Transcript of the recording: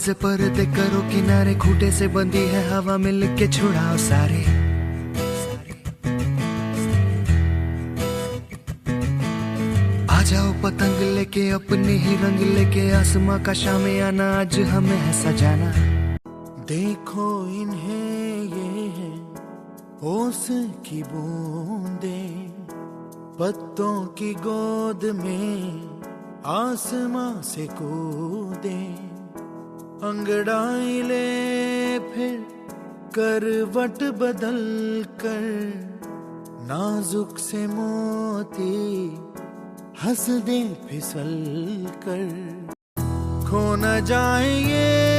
से पर्दे करो किनारे, खूटे से बंदी है हवा, मिल के छुड़ाओ सारे। आ जाओ पतंग लेके अपने ही रंग लेके, आसमां का शामे आना आज हमें है सजाना। देखो इन्हें ये है ओस की बूंदे, पत्तों की गोद में आसमां से कूदे। अंगड़ाई ले फिर करवट बदल कर, नाजुक से मोती हंस दे फिसल कर। खो न जाए ये